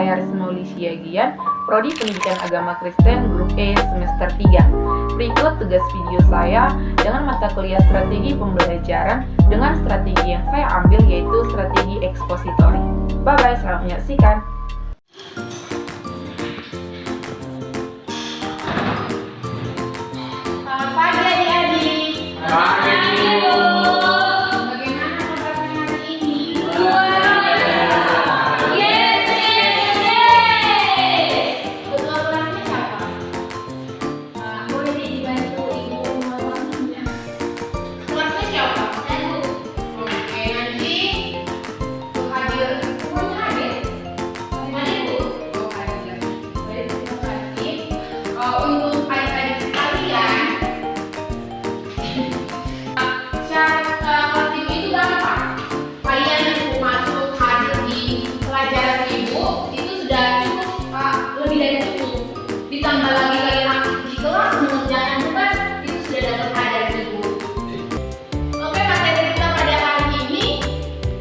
saya Risma Siagian, Prodi Pendidikan Agama Kristen, Grup E, Semester 3. Berikut tugas video saya dengan mata kuliah strategi pembelajaran dengan strategi yang saya ambil, yaitu strategi ekspositori. Bye-bye, selamat menyaksikan. Selamat pagi adik-adik. Bagaimana kabarnya hari ini? Ketua kelasnya siapa? Boleh dibantu ibu ngomongnya. Kelasnya siapa? Saya. Oke, nanti hadir. Semuanya hadir? Hadir Bu? Oh, hadir. Baik, terima kasih. Untuk adik-adik sekalian, syarat kelas ibu itu gampang. Kalian masuk hadir di pelajaran ibu itu sudah cukup, lebih dari cukup. Ditambah lagi kalian aktif di kelas mengerjakan tugas, itu sudah dapat hadiah ibu. Oke, materi kita pada hari ini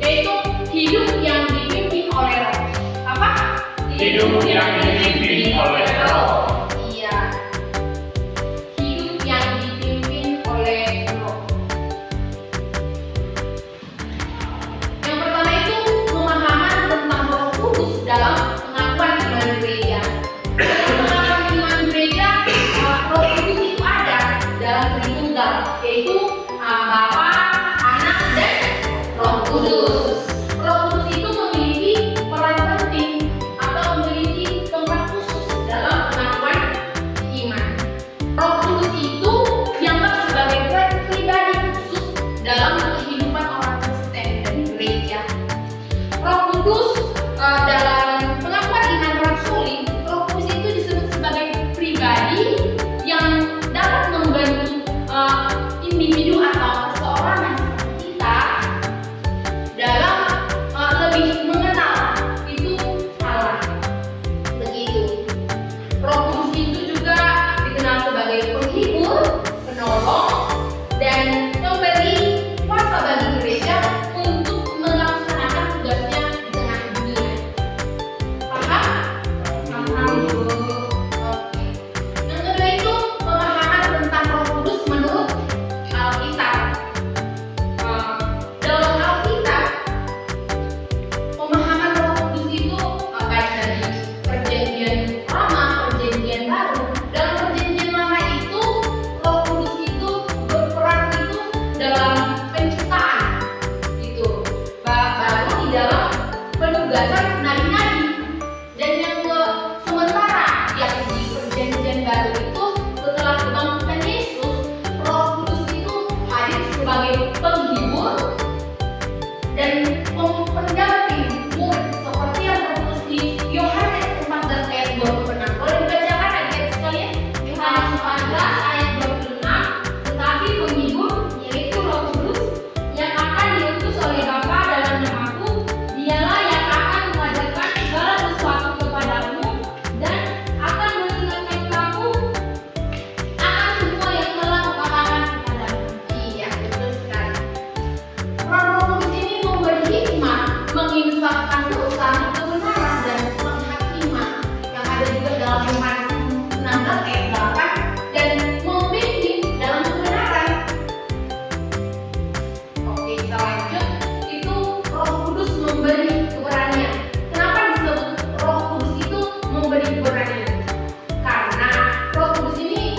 yaitu hidup yang dipimpin oleh Roh. Apa? Hidup yang dipimpin oleh Roh. Iya. Hidup yang dipimpin oleh Roh. Yang pertama itu pemahaman tentang Roh Kudus dalam pengakuan iman gereja. Dalam pengakuan iman gereja, Roh Kudus itu ada dalam Tritunggal, yaitu Bapa, Anak, dan Roh Kudus. Roh Kudus itu memiliki peran penting atau memiliki tempat khusus dalam pengakuan iman. Roh Kudus itu dianggap sebagai pribadi khusus dalam kehidupan orang Kristen dan gereja. Roh Kudus dalam pengakuan iman rasuli, Roh Kudus itu disebut sebagai pribadi yang dapat membantu individu atau seseorang seperti kita dalam lebih mengenal itu Allah. Begitu. Roh Kudus itu juga dikenal sebagai penghibur, penolong, dan pemberi kuasa bagi gereja untuk melaksanakan tugasnya di tengah dunia. Paham? Paham. Oke. Yang kedua itu pemahaman tentang Roh Kudus menurut Alkitab. Dalam Alkitab, pemahaman Roh Kudus itu baik dari Perjanjian Lama, Perjanjian Baru. Dalam Perjanjian Lama itu, Roh Kudus itu berperan itu dalam penciptaan, itu baru di dalam penugasan nabi-nabi. Dan yang sementara yang di Perjanjian Baru itu, setelah kebangkitan Yesus, Roh Kudus itu hadir sebagai penghibur dan pendamping murid, seperti yang tertulis di Yohanes 14 ayat 26. Boleh dibacakan adik-adik sekalian? Yohanes 14 ayat 26. Tetapi penghibur, yaitu Roh Kudus, yang akan diutus oleh Bapa dalam namaku, dialah yang akan mengajarkan segala sesuatu kepadamu dan akan mengingatkan kamu akan semua yang telah kukatakan kepadamu. Iya, betul sekali. Roh Kudus ini memberi hikmat, menginsafkan dosa, kebenaran, dan penghakiman, yang ada juga dalam Yohanes 16 ayat 8, dan membimbing dalam kebenaran. Oke, kita lanjut. Itu Roh Kudus memberi keberanian. Kenapa disebut Roh Kudus itu memberi keberanian? Karena Roh Kudus ini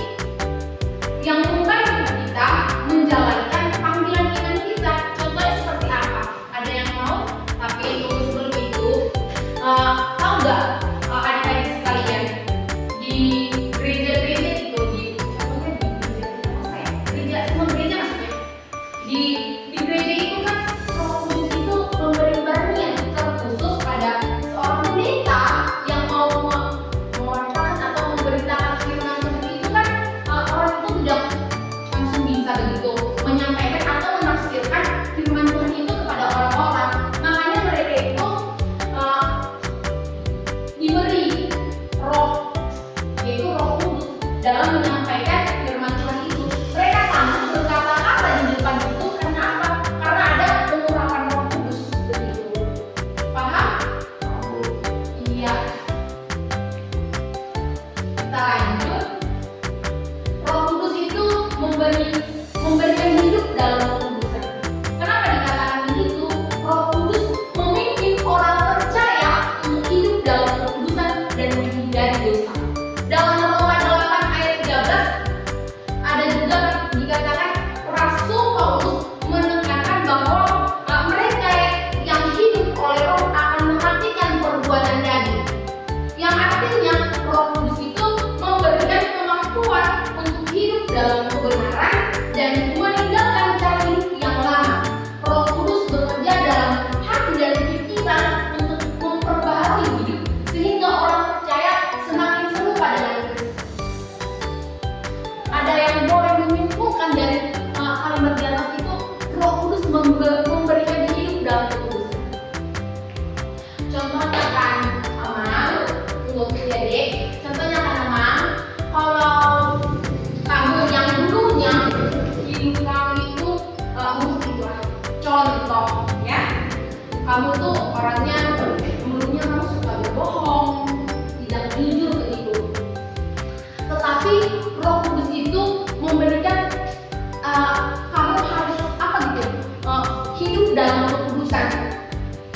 yang membantu kita menjalankan panggilan iman kita. Contohnya seperti apa? Ada yang mau? Tapi sebelum itu, tahu nggak adik-adik sekalian, di gereja-gereja itu, contohnya di gereja semua gereja maksudnya, di gereja itu kan Roh Kudus itu memberi keberanian terkhusus pada seorang pendeta yang mau mewartakan atau memberitakan firman Tuhan itu kan, orang itu tidak langsung bisa begitu menyampaikan atau menafsirkan firman Tuhan itu kepada orang-orang. Makanya mereka itu diberi roh, yaitu Roh Kudus, dalam menyampaikan firman Tuhan itu. Mereka sanggup berkata-kata di depan itu. Kenapa? Karena memberikan hidup dalam kekudusan. Contohnya kan, Amang, tunggu ya dek. Contohnya kan Amang, kalau kamu yang dulunya hidup kamu itu contoh ya, kamu tuh orangnya dulunya kamu suka berbohong, tidak jujur begitu. Tetapi Roh Kudus itu memberikan kamu harus apa gitu, hidup dalam kekudusan,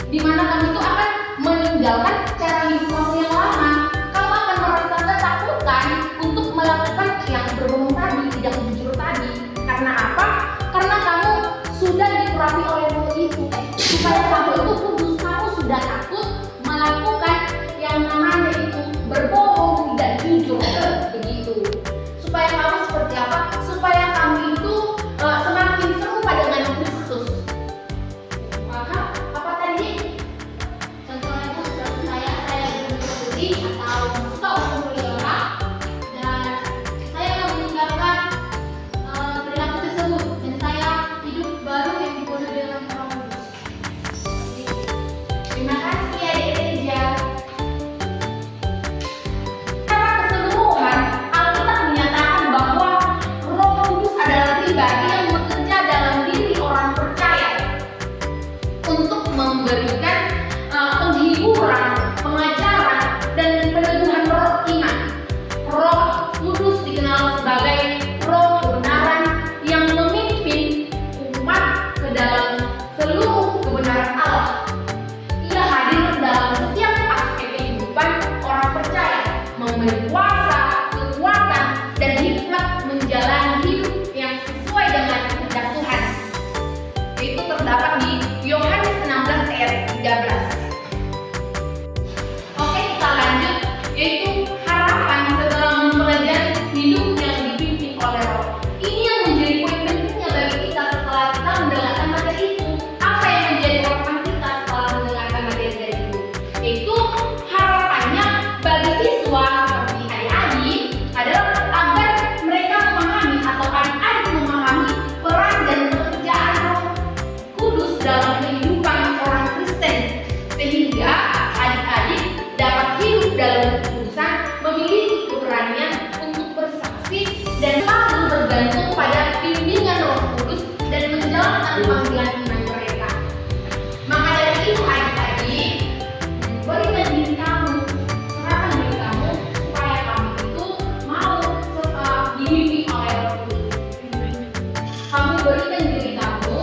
di mana kamu itu akan meninggalkan cara hidup kamu yang lama. Kamu akan merasa ketakutan untuk melakukan yang berbohong tadi, tidak jujur tadi. Karena apa? Karena kamu sudah diurapi oleh Roh itu, supaya kamu itu kudus. Kamu sudah takut melakukan yang namanya itu berbohong, tidak jujur, begitu. Supaya kamu seperti apa? Supaya kamu itu semakin serupa dengan Kristus. Maka apa tadi? Contohnya itu seperti saya berbudi atau suka untuk orang, dan saya akan meninggalkan perilaku tersebut, dan saya hidup baru yang dipenuhi dengan Roh Kudus. Terima kasih ya gereja. Secara keseluruhan, Alkitab menyatakan bahwa Roh Kudus adalah pribadi yang bekerja dalam diri orang percaya untuk memberikan penghiburan, pengajaran, dan peneguhan roh iman. Roh Kudus dikenal sebagai roh kebenaran yang memimpin umat ke dalam seluruh kebenaran Allah. Ia hadir dalam setiap aspek kehidupan orang percaya, memberi kuasa, kekuatan, dan hikmat menjalani hidup yang sesuai dengan kehendak Tuhan. Itu terdapat di Yohanes 16 ayat 13. Oke, kita lanjut, yaitu harapan setelah mempelajari hidup yang dipimpin oleh Roh. Ini yang menjadi poin pentingnya bagi kita setelah kita mendengarkan materi itu. Apa yang menjadi harapan kita setelah mendengarkan materi itu? Yaitu harapannya bagi siswa seperti adik-adik adalah agar mereka memahami atau adik-adik memahami peran dan pekerjaan Roh Kudus dalam kehidupan orang Kristen, sehingga adik-adik dapat hidup dalam kekudusan, memiliki keberanian untuk bersaksi dan selalu bergantung pada bimbingan Roh Kudus dan menjalankan panggilan iman mereka. Maka dari itu adik-adik, berikan diri kamu, serahkan diri kamu supaya kamu itu mau dibimbing oleh Roh Kudus. Kamu berikan diri kamu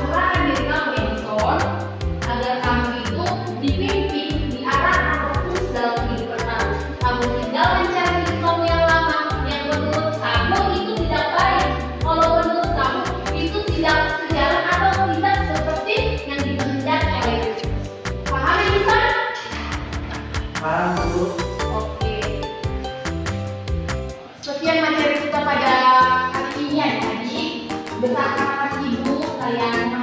serahkan diri kamu Edison, agar kamu itu dipimpin, diarahkan Roh Kudus dalam kehidupan kamu. Kamu tinggalkan cara hidup kamu yang lama, yang menurut kamu itu tidak baik. Kalau menurut kamu itu tidak sejalan atau tidak seperti yang dikehendaki oleh Kristus. Paham Edison? Paham, Bu. Oke. Sekian materi kita pada hari ini adik-adik. Beserta ibu kalian